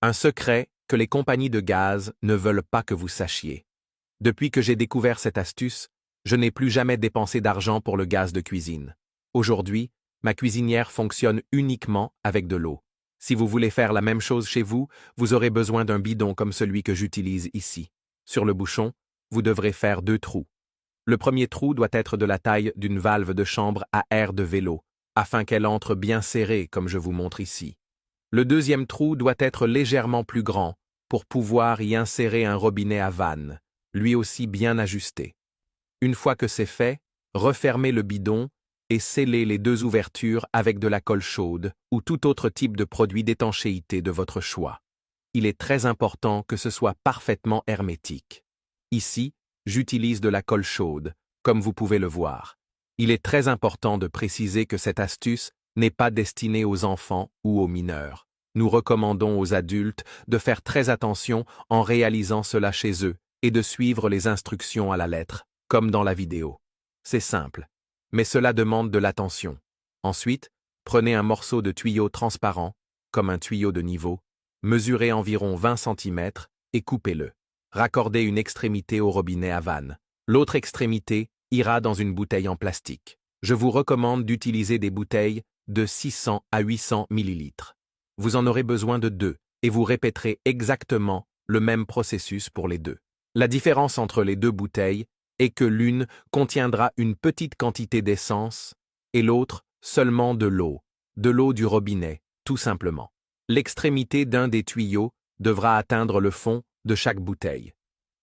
Un secret que les compagnies de gaz ne veulent pas que vous sachiez. Depuis que j'ai découvert cette astuce, je n'ai plus jamais dépensé d'argent pour le gaz de cuisine. Aujourd'hui, ma cuisinière fonctionne uniquement avec de l'eau. Si vous voulez faire la même chose chez vous, vous aurez besoin d'un bidon comme celui que j'utilise ici. Sur le bouchon, vous devrez faire 2 trous. Le premier trou doit être de la taille d'une valve de chambre à air de vélo, afin qu'elle entre bien serrée comme je vous montre ici. Le deuxième trou doit être légèrement plus grand pour pouvoir y insérer un robinet à vanne, lui aussi bien ajusté. Une fois que c'est fait, refermez le bidon et scellez les 2 ouvertures avec de la colle chaude ou tout autre type de produit d'étanchéité de votre choix. Il est très important que ce soit parfaitement hermétique. Ici, j'utilise de la colle chaude, comme vous pouvez le voir. Il est très important de préciser que cette astuce n'est pas destinée aux enfants ou aux mineurs. Nous recommandons aux adultes de faire très attention en réalisant cela chez eux et de suivre les instructions à la lettre, comme dans la vidéo. C'est simple, mais cela demande de l'attention. Ensuite, prenez un morceau de tuyau transparent, comme un tuyau de niveau, mesurez environ 20 cm et coupez-le. Raccordez une extrémité au robinet à vanne. L'autre extrémité ira dans une bouteille en plastique. Je vous recommande d'utiliser des bouteilles de 600 à 800 ml. Vous en aurez besoin de 2 et vous répéterez exactement le même processus pour les 2. La différence entre les 2 bouteilles est que l'une contiendra une petite quantité d'essence et l'autre seulement de l'eau du robinet, tout simplement. L'extrémité d'un des tuyaux devra atteindre le fond de chaque bouteille.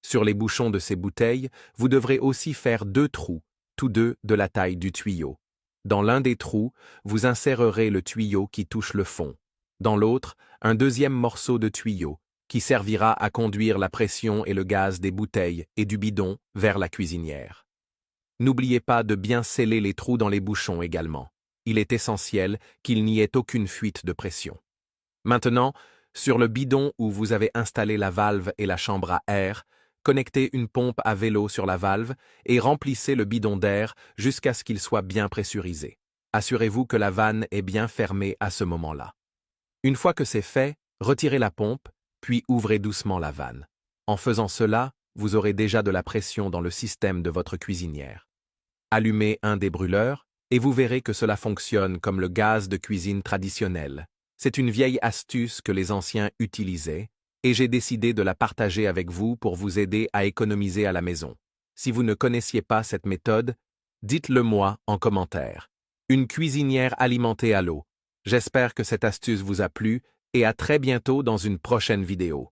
Sur les bouchons de ces bouteilles, vous devrez aussi faire 2 trous, tous 2 de la taille du tuyau. Dans l'un des trous, vous insérerez le tuyau qui touche le fond. Dans l'autre, un deuxième morceau de tuyau, qui servira à conduire la pression et le gaz des bouteilles et du bidon vers la cuisinière. N'oubliez pas de bien sceller les trous dans les bouchons également. Il est essentiel qu'il n'y ait aucune fuite de pression. Maintenant, sur le bidon où vous avez installé la valve et la chambre à air, connectez une pompe à vélo sur la valve et remplissez le bidon d'air jusqu'à ce qu'il soit bien pressurisé. Assurez-vous que la vanne est bien fermée à ce moment-là. Une fois que c'est fait, retirez la pompe, puis ouvrez doucement la vanne. En faisant cela, vous aurez déjà de la pression dans le système de votre cuisinière. Allumez un des brûleurs et vous verrez que cela fonctionne comme le gaz de cuisine traditionnel. C'est une vieille astuce que les anciens utilisaient et j'ai décidé de la partager avec vous pour vous aider à économiser à la maison. Si vous ne connaissiez pas cette méthode, dites-le moi en commentaire. Une cuisinière alimentée à l'eau. J'espère que cette astuce vous a plu et à très bientôt dans une prochaine vidéo.